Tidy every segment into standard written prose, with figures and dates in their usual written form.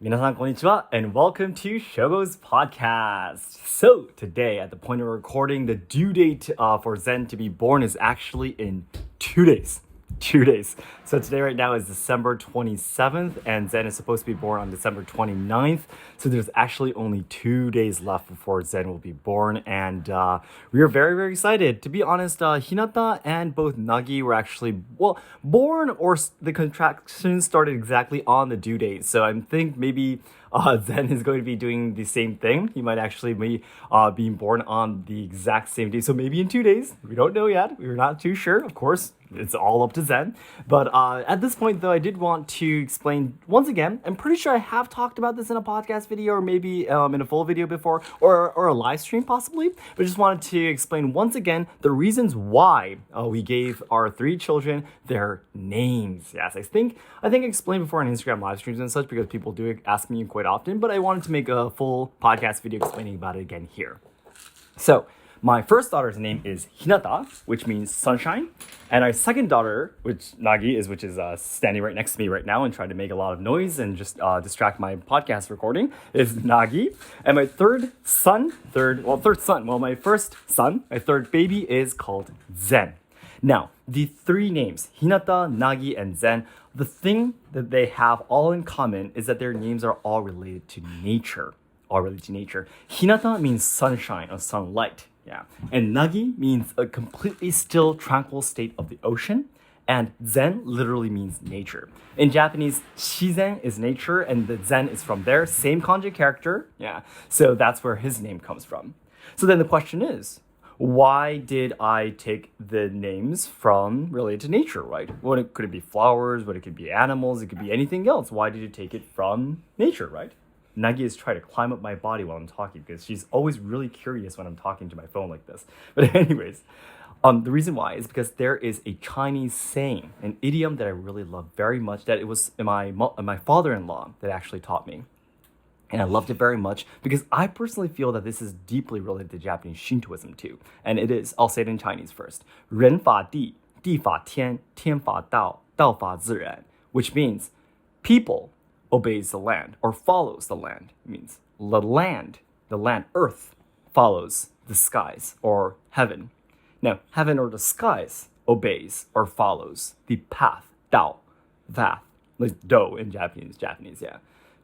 Minasan konnichiwa and welcome to Shogo's podcast. So today, at the point of recording, the due date for Zen to be born is actually in 2 days. 2 days. So today right now is December 27th and Zen is supposed to be born on December 29th. So there's actually only 2 days left before Zen will be born and we are very, very excited. To be honest, Hinata and both Nagi were actually, born or the contractions started exactly on the due date. So I think maybe Zen is going to be doing the same thing. He might actually be being born on the exact same day. So maybe in 2 days. We don't know yet. We're not too sure, of course. It's all up to Zen. But at this point, though, I did want to explain once again. I'm pretty sure I have talked about this in a podcast video or maybe in a full video before or a live stream possibly. But I just wanted to explain once again the reasons why we gave our 3 children their names. Yes, I think I explained before on Instagram live streams and such because people do ask me quite often. But I wanted to make a full podcast video explaining about it again here. So, my first daughter's name is Hinata, which means sunshine. And our second daughter, which is standing right next to me right now and trying to make a lot of noise and just distract my podcast recording, is Nagi. And my third son, my first son, my third baby is called Zen. Now, the 3 names, Hinata, Nagi, and Zen, the thing that they have all in common is that their names are all related to nature. Hinata means sunshine or sunlight. Yeah. And Nagi means a completely still, tranquil state of the ocean. And Zen literally means nature. In Japanese, Shizen is nature, and the Zen is from there. Same kanji character. Yeah. So that's where his name comes from. So then the question is, why did I take the names from related to nature, right? Could it be flowers? It could be animals? It could be anything else. Why did you take it from nature, right? Nagi is trying to climb up my body while I'm talking because she's always really curious when I'm talking to my phone like this. But anyways, the reason why is because there is a Chinese saying, an idiom that I really love very much, that it was my father-in-law that actually taught me. And I loved it very much because I personally feel that this is deeply related to Japanese Shintoism too. And it is, I'll say it in Chinese first. 人法地,地法天,天法道,道法自然, which means people obeys the land or follows the land. It means the land, earth, follows the skies or heaven. Now, heaven or the skies obeys or follows the path, dao, path, like do in Japanese, yeah,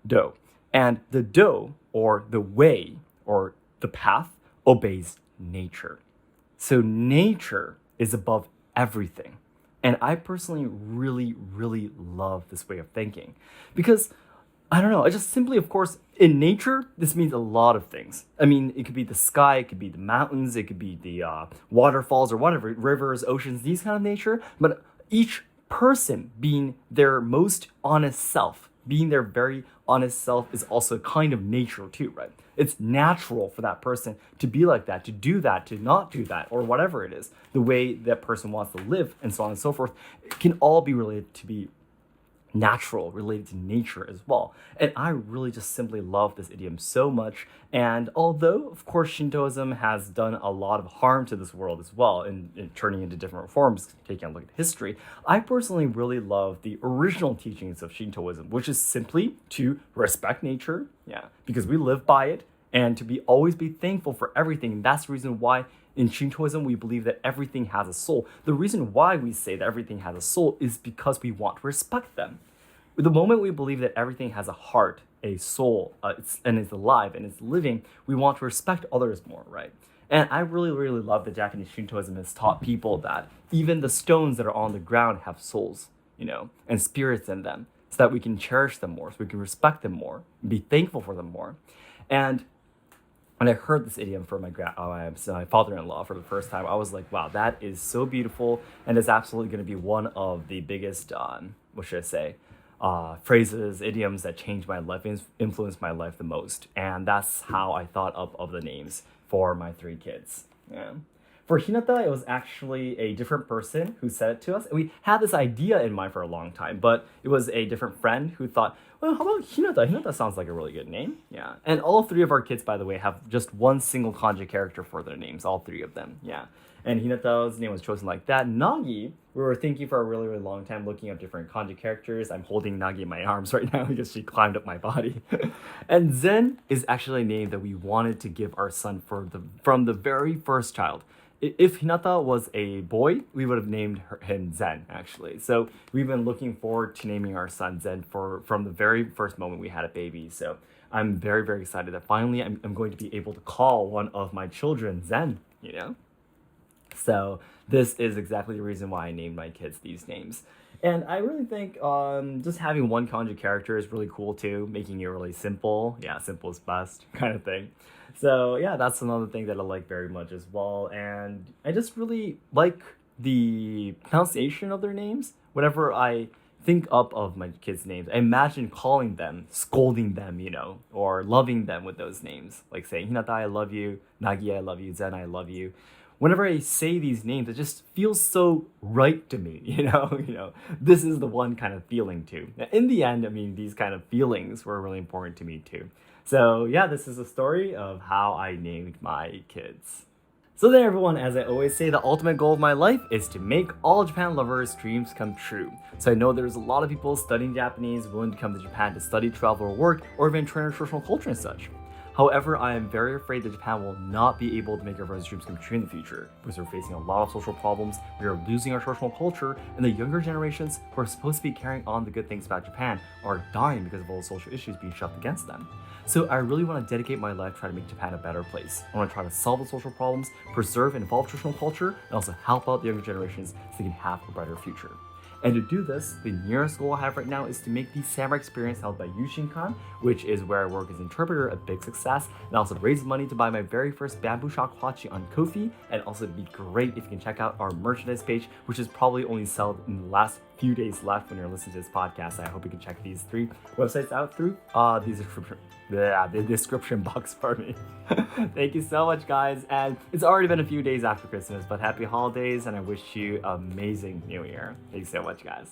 do. And the do, or the way, or the path, obeys nature. So nature is above everything. And I personally really, really love this way of thinking because, I don't know, I just simply, of course, in nature, this means a lot of things. I mean, it could be the sky, it could be the mountains, it could be the waterfalls or whatever, rivers, oceans, these kind of nature. But each person being their most honest self, being their very honest self is also a kind of nature too, right? It's natural for that person to be like that, to do that, to not do that, or whatever it is. The way that person wants to live and so on and so forth, it can all be related to be natural, related to nature as well. And I really just simply love this idiom so much. And although, of course, Shintoism has done a lot of harm to this world as well in turning into different forms, taking a look at history, I personally really love the original teachings of Shintoism, which is simply to respect nature, because we live by it, and to always be thankful for everything. And that's the reason why in Shintoism, we believe that everything has a soul. The reason why we say that everything has a soul is because we want to respect them. The moment we believe that everything has a heart, a soul, and is alive and is living, we want to respect others more, right? And I really, really love that Japanese Shintoism has taught people that even the stones that are on the ground have souls, and spirits in them, so that we can cherish them more, so we can respect them more, and be thankful for them more. And when I heard this idiom from my father-in-law for the first time, I was like, wow, that is so beautiful. And it's absolutely going to be one of the biggest, phrases, idioms that changed my life, influenced my life the most. And that's how I thought of the names for my 3 kids. Yeah. For Hinata, it was actually a different person who said it to us. We had this idea in mind for a long time, but it was a different friend who thought, well, how about Hinata? Hinata sounds like a really good name. Yeah. And all 3 of our kids, by the way, have just one single kanji character for their names, all 3 of them. Yeah. And Hinata's name was chosen like that. Nagi, we were thinking for a really, really long time, looking up different kanji characters. I'm holding Nagi in my arms right now because she climbed up my body. And Zen is actually a name that we wanted to give our son from the very first child. If Hinata was a boy, we would have named him Zen, actually. So we've been looking forward to naming our son Zen from the very first moment we had a baby. So I'm very, very excited that finally I'm going to be able to call one of my children Zen, you know? So this is exactly the reason why I named my kids these names. And I really think just having one kanji character is really cool too, making it really simple. Yeah, simple is best kind of thing. So yeah, that's another thing that I like very much as well. And I just really like the pronunciation of their names. Whenever I think up of my kids' names, I imagine calling them, scolding them, you know, or loving them with those names. Like saying, Hinata, I love you, Nagi, I love you, Zen, I love you. Whenever I say these names, it just feels so right to me, you know, this is the one kind of feeling too. In the end, I mean, these kind of feelings were really important to me too. So yeah, this is a story of how I named my kids. So there everyone, as I always say, the ultimate goal of my life is to make all Japan lovers' dreams come true. So I know there's a lot of people studying Japanese, willing to come to Japan to study, travel, or work, or even train traditional culture and such. However, I am very afraid that Japan will not be able to make everyone's dreams come true in the future, because we're facing a lot of social problems, we are losing our traditional culture, and the younger generations who are supposed to be carrying on the good things about Japan are dying because of all the social issues being shoved against them. So I really want to dedicate my life trying to make Japan a better place. I want to try to solve the social problems, preserve and evolve traditional culture, and also help out the younger generations so they can have a brighter future. And to do this, the nearest goal I have right now is to make the samurai experience held by Yushinkan, which is where I work as interpreter, a big success, and also raise money to buy my very first bamboo shakuhachi on Ko-fi, and also it'd be great if you can check out our merchandise page, which is probably only sold in the last few days left when you're listening to this podcast. I hope you can check these 3 websites out through the description box for me. Thank you so much, guys, and it's already been a few days after Christmas, but happy holidays, and I wish you an amazing New Year. Thanks so much, guys.